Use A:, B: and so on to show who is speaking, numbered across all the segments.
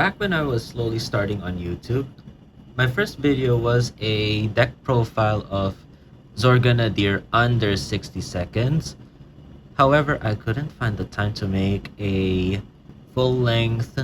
A: Back when I was slowly starting on YouTube, my first video was a deck profile of Zorga Nadir under 60 seconds. However, I couldn't find the time to make a full-length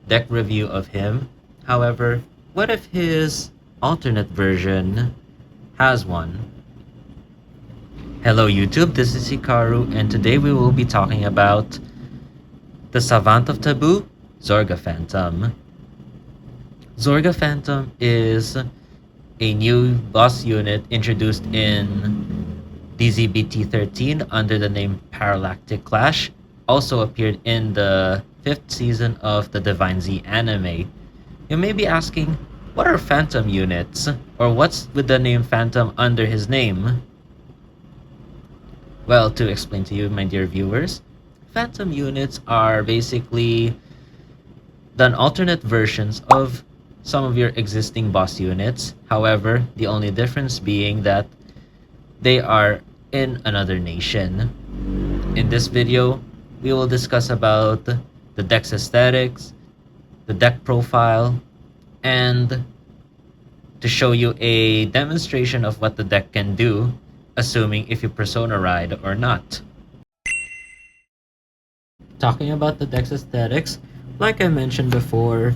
A: deck review of him. However, what if his alternate version has one? Hello YouTube, this is Hikaru, and today we will be talking about the Savant of Taboo, Zorga Fantome. Zorga Fantome is a new boss unit introduced in DZBT13 under the name Paralactic Clash. Also appeared in the 5th season of the Divine Z anime. You may be asking, what are Phantom units? Or what's with the name Phantom under his name? Well, to explain to you, my dear viewers, Phantom units are basically the alternate versions of some of your existing boss units. However, the only difference being that they are in another nation. In this video, we will discuss about the deck's aesthetics, the deck profile, and to show you a demonstration of what the deck can do, assuming if you persona ride or not. Talking about the deck's aesthetics, like I mentioned before,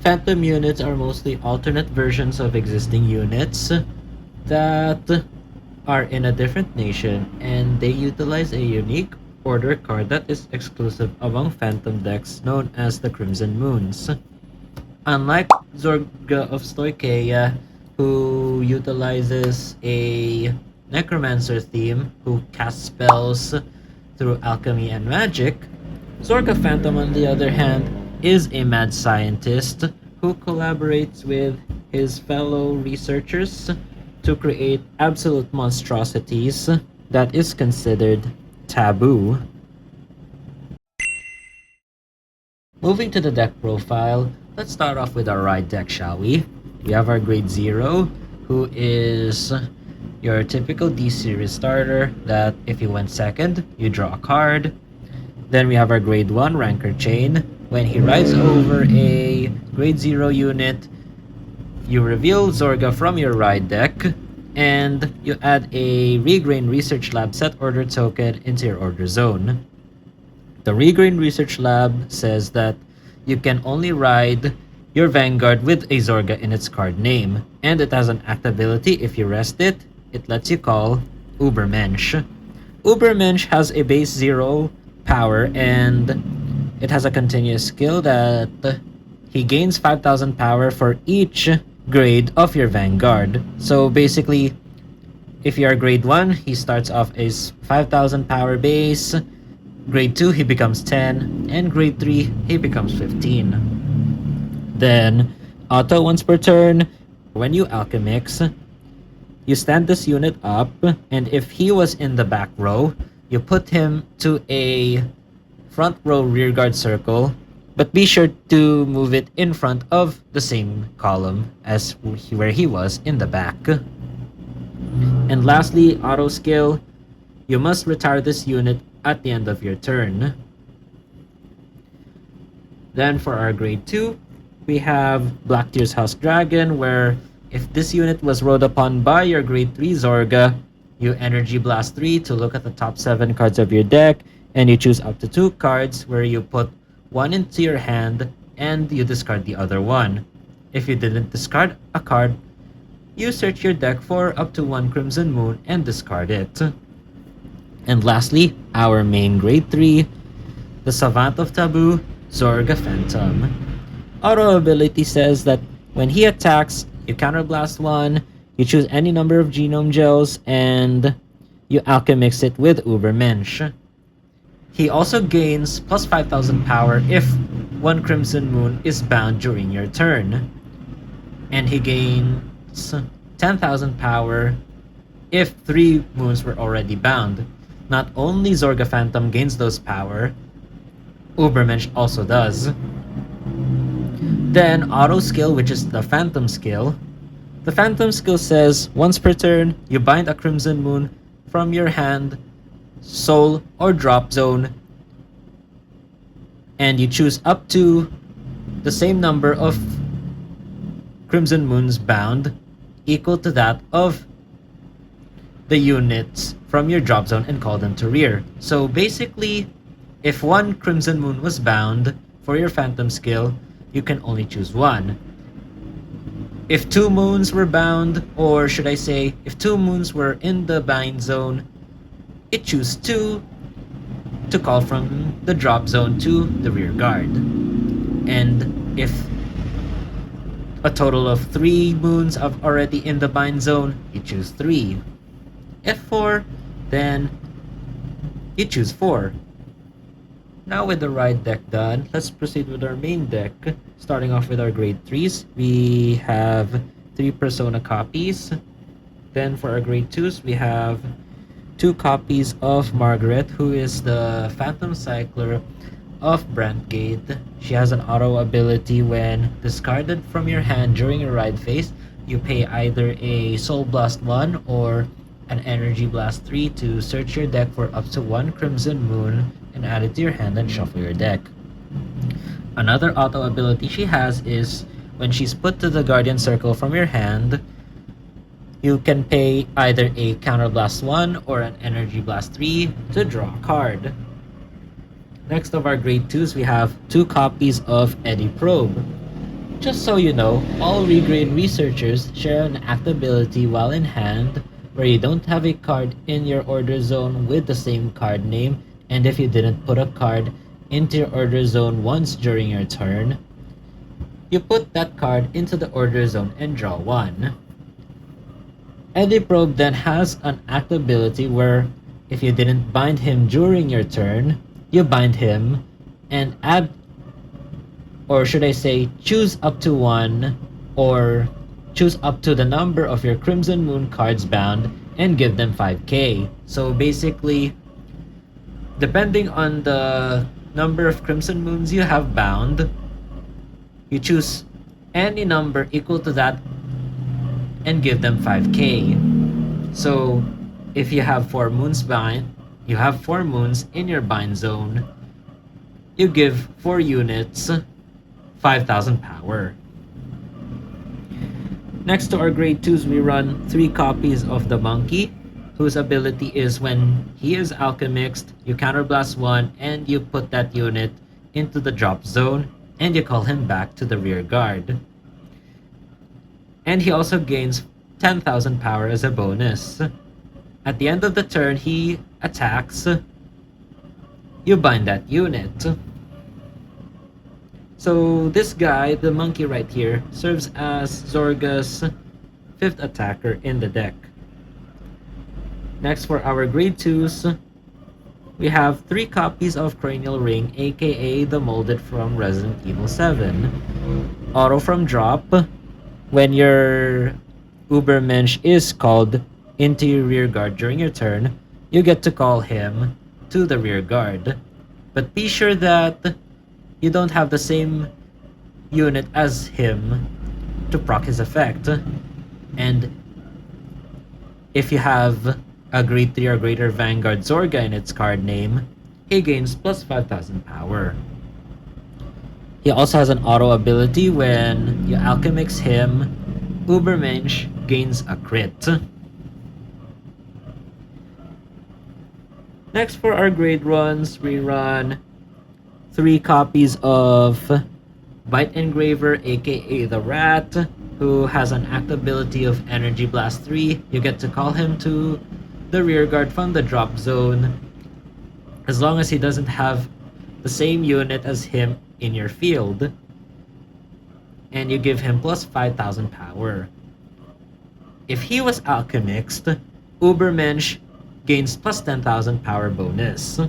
A: Phantom units are mostly alternate versions of existing units that are in a different nation, and they utilize a unique order card that is exclusive among Phantom decks known as the Crimson Moons. Unlike Zorga of Stoicheia, who utilizes a Necromancer theme who casts spells through alchemy and magic, Zorga Fantome, on the other hand, is a mad scientist who collaborates with his fellow researchers to create absolute monstrosities that is considered taboo. Moving to the deck profile, let's start off with our ride deck, shall we? We have our grade 0, who is your typical D-series starter that if you went second, you draw a card. Then we have our grade 1 Ranker Chain. When he rides over a grade 0 unit, you reveal Zorga from your ride deck, and you add a Regrain Research Lab set order token into your order zone. The Regrain Research Lab says that you can only ride your Vanguard with a Zorga in its card name, and it has an act ability. If you rest it, it lets you call Ubermensch. Ubermensch has a base 0 power, and it has a continuous skill that he gains 5,000 power for each grade of your Vanguard. So basically, if you are grade 1, he starts off as 5,000 power base, grade 2 he becomes 10, and grade 3 he becomes 15. Then, auto once per turn, when you alchemix, you stand this unit up, and if he was in the back row, you put him to a front row rearguard circle, but be sure to move it in front of the same column as where he was in the back. And lastly, auto skill, you must retire this unit at the end of your turn. Then for our grade 2, we have Blacktear's House Dragon, where if this unit was rode upon by your grade 3 Zorga, you Energy Blast 3 to look at the top 7 cards of your deck, and you choose up to 2 cards where you put one into your hand and you discard the other one. If you didn't discard a card, you search your deck for up to 1 Crimson Moon and discard it. And lastly, our main grade 3, the Savant of Taboo, Zorga Fantome. Auto ability says that when he attacks, you counterblast 1, you choose any number of genome gels, and you alchemix it with Ubermensch. He also gains plus 5,000 power if 1 Crimson Moon is bound during your turn. And he gains 10,000 power if 3 moons were already bound. Not only Zorga Fantome gains those power, Ubermensch also does. Then auto skill, which is the Phantom skill. The Phantom skill says once per turn, you bind a Crimson Moon from your hand, soul, or drop zone, and you choose up to the same number of Crimson Moons bound equal to that of the units from your drop zone and call them to rear. So basically, if one Crimson Moon was bound for your Phantom skill, you can only choose one. If two moons were bound, or should I say, if two moons were in the bind zone, it choose two to call from the drop zone to the rear guard. And if a total of 3 moons are already in the bind zone, you choose 3. If 4, then you choose 4. Now with the ride deck done, let's proceed with our main deck. Starting off with our grade 3s, we have 3 Persona copies. Then for our grade 2s, we have 2 copies of Margaret, who is the Phantom Cycler of Brandgate. She has an auto ability when discarded from your hand during your ride phase. You pay either a Soul Blast 1 or an Energy Blast 3 to search your deck for up to 1 Crimson Moon and add it to your hand and shuffle your deck. Another auto ability she has is when she's put to the Guardian Circle from your hand, you can pay either a Counter Blast 1 or an Energy Blast 3 to draw a card. Next of our grade 2s, we have 2 copies of Eddy Probe. Just so you know, all regrade researchers share an act ability while in hand where you don't have a card in your order zone with the same card name, and if you didn't put a card into your order zone once during your turn, you put that card into the order zone and draw 1. Eddy Probe then has an act ability where if you didn't bind him during your turn, you bind him and add, or should I say, choose up to 1 or choose up to the number of your Crimson Moon cards bound and give them 5k. So basically, depending on the number of Crimson Moons you have bound, you choose any number equal to that and give them 5k. So if you have 4 moons bind, you have 4 moons in your bind zone, you give 4 units 5,000 power. Next to our grade 2s, we run 3 copies of the Monkey, whose ability is when he is alchemixed, you counterblast 1 and you put that unit into the drop zone and you call him back to the rear guard. And he also gains 10,000 power as a bonus. At the end of the turn he attacks, you bind that unit. So this guy, the monkey right here, serves as Zorga's 5th attacker in the deck. Next for our grade 2s, we have 3 copies of Cranial Ring, aka the molded from Resident Evil 7. Auto from drop, when your Ubermensch is called into your rear guard during your turn, you get to call him to the rear guard. But be sure that you don't have the same unit as him to proc his effect. And if you have a grade 3 or greater Vanguard Zorga in its card name, he gains plus 5,000 power. He also has an auto ability when you alchemix him, Ubermensch gains a crit. Next for our grade runs, we run 3 copies of Bite Engraver, aka the Rat, who has an act ability of Energy Blast 3. You get to call him to the rear guard from the drop zone as long as he doesn't have the same unit as him in your field, and you give him plus 5,000 power. If he was alchemixed, Ubermensch gains plus 10,000 power bonus.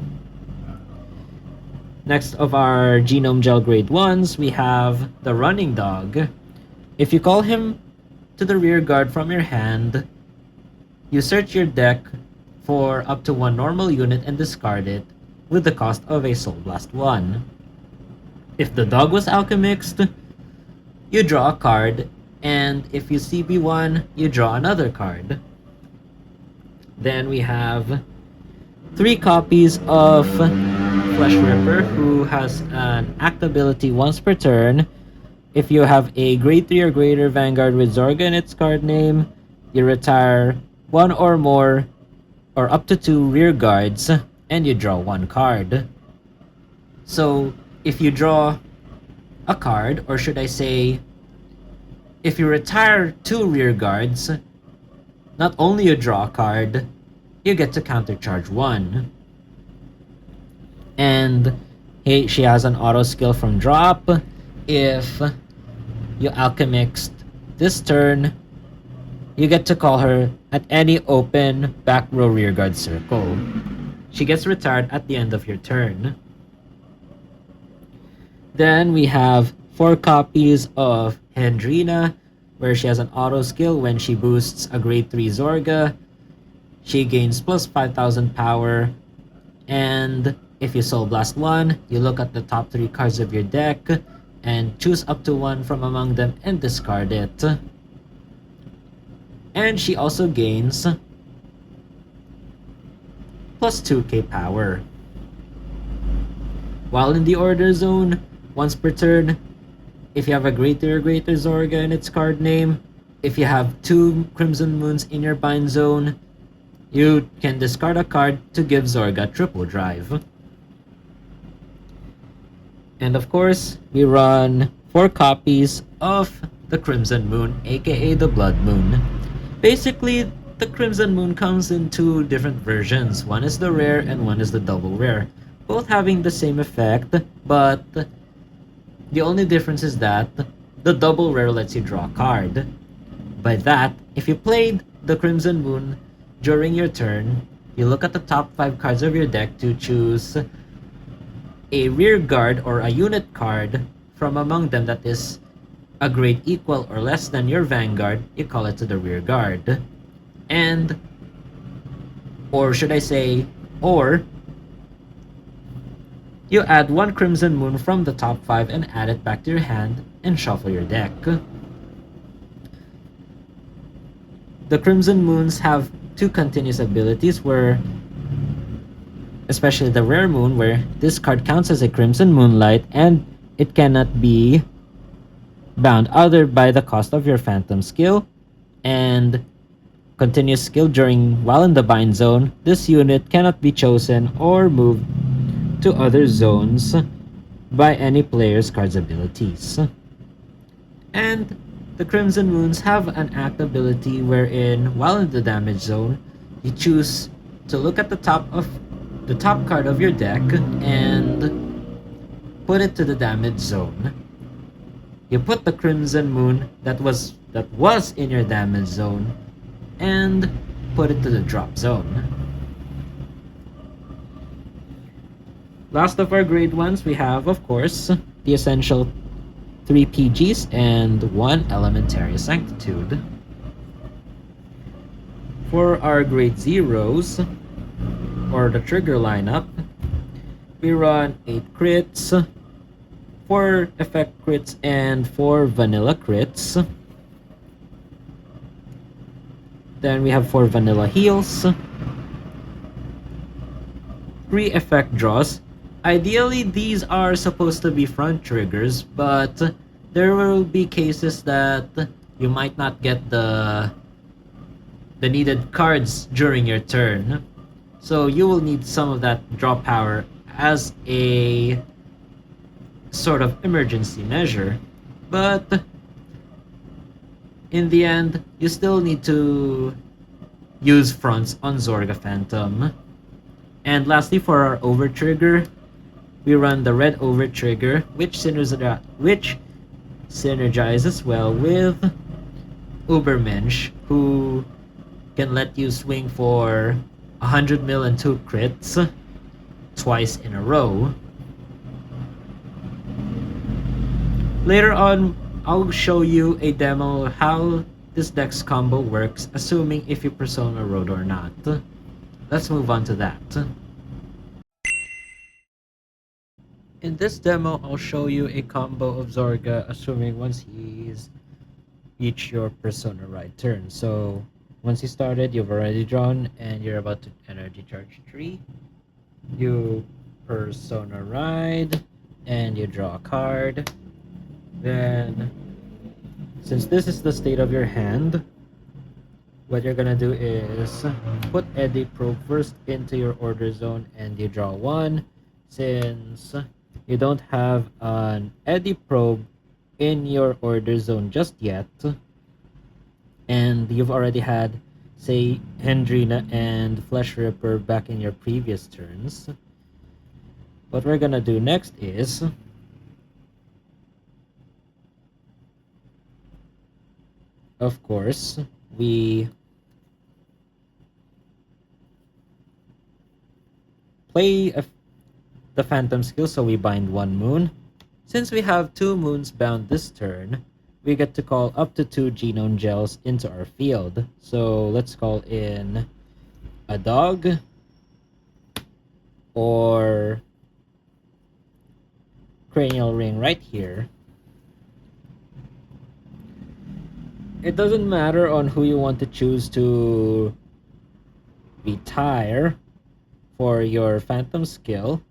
A: Next of our Genome Gel grade 1s, we have the Running Dog. If you call him to the rear guard from your hand, you search your deck for up to 1 normal unit and discard it with the cost of a Soul Blast 1. If the dog was alchemixed, you draw a card, and if you CB1, you draw another card. Then we have 3 copies of Flesh Ripper, who has an act ability once per turn. If you have a grade 3 or greater Vanguard with Zorga in its card name, you retire one or more or up to 2 rear guards and you draw one card. So if you draw a card, or should I say, if you retire 2 rear guards, not only you draw a card, you get to countercharge 1. And she has an auto skill from drop. If you alchemixed this turn, you get to call her at any open back row rearguard circle. She gets retired at the end of your turn. Then we have 4 copies of Hendrina, where she has an auto skill when she boosts a grade 3 Zorga. She gains plus 5,000 power, and if you Soul Blast 1, you look at the top 3 cards of your deck and choose up to 1 from among them and discard it. And she also gains plus 2k power. While in the order zone, once per turn, if you have a greater or greater Zorga in its card name, if you have 2 Crimson Moons in your bind zone, you can discard a card to give Zorga triple drive. And of course, we run 4 copies of the Crimson Moon, aka the Blood Moon. Basically, the Crimson Moon comes in 2 different versions. One is the rare and one is the double rare. Both having the same effect, but the only difference is that the double rare lets you draw a card. By that, if you played the Crimson Moon during your turn, you look at the top 5 cards of your deck to choose a rear guard or a unit card from among them that is a grade equal or less than your Vanguard. You call it to the rear guard. And, or should I say, or you add 1 Crimson Moon from the top 5 and add it back to your hand and shuffle your deck. The Crimson Moons have 2 continuous abilities where, especially the Rare Moon, where this card counts as a Crimson Moonlight and it cannot be bound either by the cost of your Phantom skill and continuous skill while in the bind zone. This unit cannot be chosen or moved to other zones by any player's card's abilities. And the Crimson Moons have an act ability wherein, while in the damage zone, you choose to look at the top card of your deck and put it to the damage zone. You put the Crimson Moon that was in your damage zone and put it to the drop zone. Last of our grade 1s, we have, of course, the essential 3 PGs and 1 Elementary Sanctitude. For our grade 0s, or the trigger lineup, we run 8 crits, 4 effect crits, and 4 vanilla crits. Then we have 4 vanilla heals, 3 effect draws. Ideally, these are supposed to be front triggers, but there will be cases that you might not get the needed cards during your turn. So you will need some of that draw power as a sort of emergency measure. But in the end, you still need to use fronts on Zorga Fantome. And lastly, for our over trigger, we run the red over trigger, which synergizes well with Ubermensch, who can let you swing for 100 mil and 2 crits twice in a row. Later on, I'll show you a demo of how this deck's combo works, assuming if you Persona Road or not. Let's move on to that. In this demo, I'll show you a combo of Zorga, assuming once he's reached your Persona Ride turn. So once you started, you've already drawn, and you're about to energy charge 3. You Persona Ride, and you draw a card. Then, since this is the state of your hand, what you're gonna do is put Eddy Probe first into your order zone and you draw one. Since you don't have an Eddy Probe in your order zone just yet, and you've already had, say, Hendrina and Flesh Ripper back in your previous turns, what we're gonna do next is of course we play the Phantom skill, so we bind one moon. Since we have two moons bound this turn, we get to call up to two genome gels into our field. So let's call in a dog or cranial ring right here. It doesn't matter on who you want to choose to retire for your Phantom skill.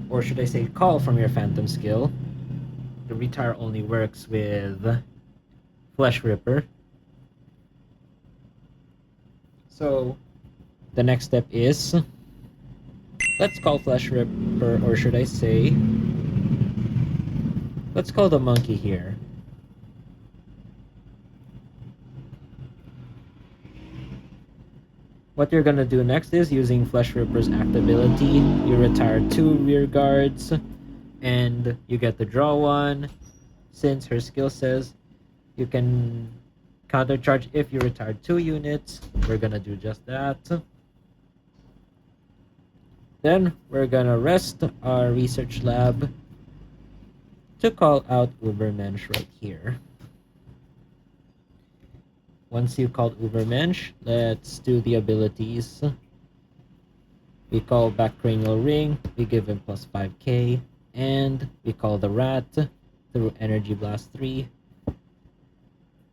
A: Or should I say call from your Phantom skill. The retire only works with Flesh Ripper. So the next step is let's call Flesh Ripper, or should I say let's call the monkey here. What you're gonna do next is, using Flesh Ripper's act ability, you retire two rear guards and you get to draw one. Since her skill says you can countercharge if you retire two units, we're gonna do just that. Then we're gonna rest our research lab to call out Ubermensch right here. Once you called Ubermensch, let's do the abilities. We call back Cranial Ring, we give him plus 5k, and we call the rat through Energy Blast 3.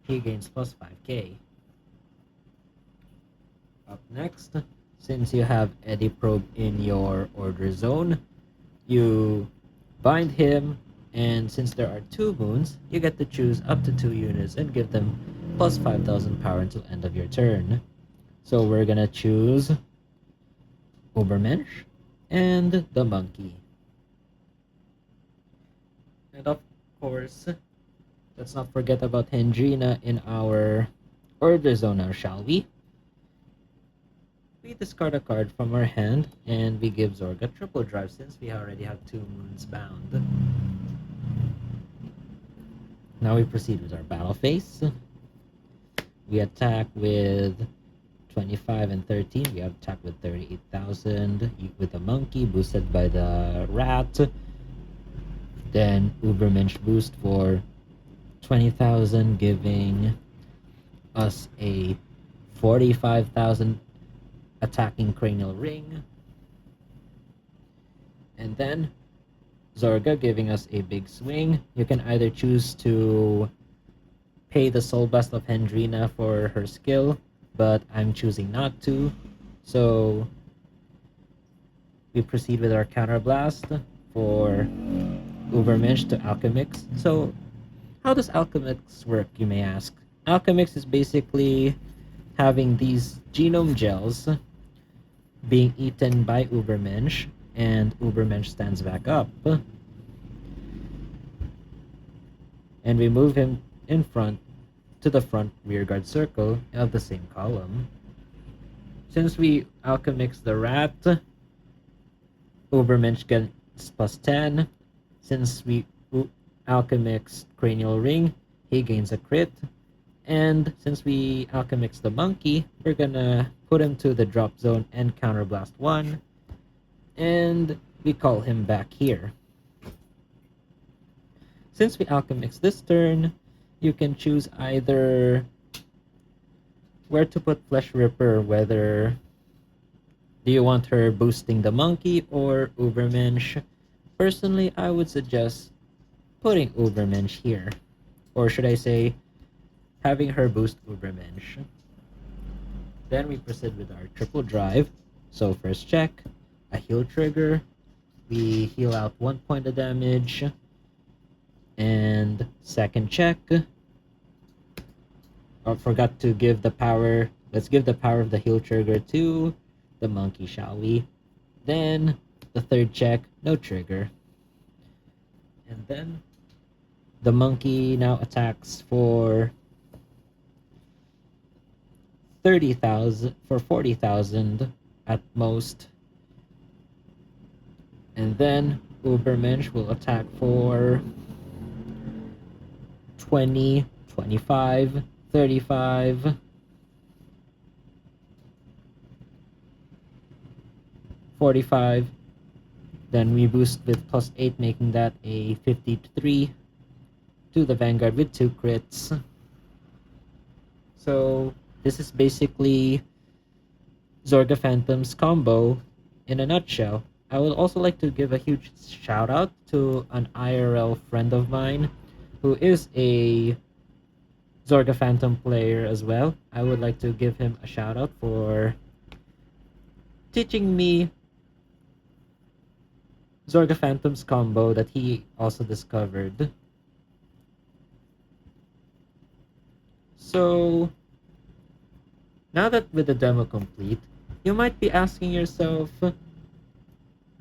A: He gains plus 5k. Up next, since you have Eddy Probe in your order zone, you bind him, and since there are two moons, you get to choose up to two units and give them plus 5,000 power until end of your turn. So we're gonna choose Ubermensch and the monkey. And of course, let's not forget about Hendrina in our order zone now, shall we? We discard a card from our hand and we give Zorga triple drive since we already have two moons bound. Now we proceed with our battle phase. We attack with 25 and 13. We attack with 38,000 with the monkey boosted by the rat. Then Ubermensch boost for 20,000, giving us a 45,000 attacking cranial ring. And then Zorga giving us a big swing. You can either choose to pay the soul blast of Hendrina for her skill, but I'm choosing not to. So we proceed with our counter blast for Ubermensch to Alchemix. So how does Alchemix work, you may ask? Alchemix is basically having these genome gels being eaten by Ubermensch, and Ubermensch stands back up. And we move him in front to the front rearguard circle of the same column. Since we Alchemix the rat, Ubermensch gets plus 10. Since we Alchemix cranial ring, he gains a crit. And since we Alchemix the monkey, we're gonna put him to the drop zone and counterblast 1. And we call him back here. Since we Alchemix this turn, you can choose either where to put Flesh Ripper, whether do you want her boosting the monkey or Ubermensch. Personally, I would suggest putting Ubermensch here. Or should I say, having her boost Ubermensch. Then we proceed with our triple drive. So first check, a heal trigger. We heal out 1 point of damage. And second check. Oh, forgot to give the power. Let's give the power of the heal trigger to the monkey, shall we? Then the third check, no trigger. And then the monkey now attacks for 30,000, for 40,000 at most. And then Ubermensch will attack for 20, 25, 35, 45. Then we boost with +8, making that a 53 to the Vanguard with 2 crits. So this is basically Zorga Fantome's combo in a nutshell. I would also like to give a huge shout out to an IRL friend of mine who is a Zorga Fantome player as well. I would like to give him a shout out for teaching me Zorga Fantome's combo that he also discovered. So now that with the demo complete, you might be asking yourself,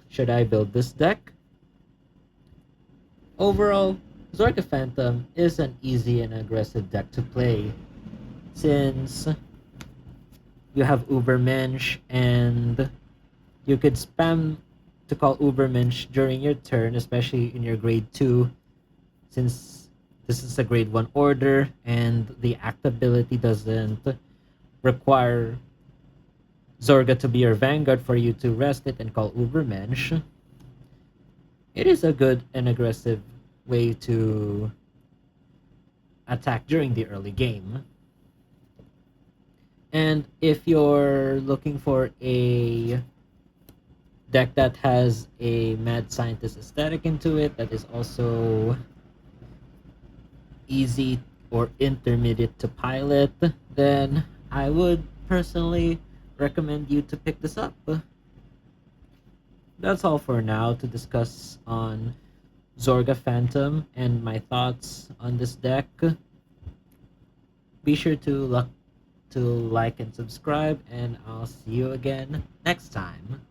A: should I build this deck? Overall, Zorga Fantome is an easy and aggressive deck to play, since you have Ubermensch and you could spam to call Ubermensch during your turn, especially in your grade 2, since this is a grade 1 order and the act ability doesn't require Zorga to be your Vanguard for you to rest it and call Ubermensch. It is a good and aggressive way to attack during the early game. And if you're looking for a deck that has a mad scientist aesthetic into it, that is also easy or intermediate to pilot, then I would personally recommend you to pick this up. That's all for now to discuss on Zorga Fantome and my thoughts on this deck. Be sure to like and subscribe, and I'll see you again next time.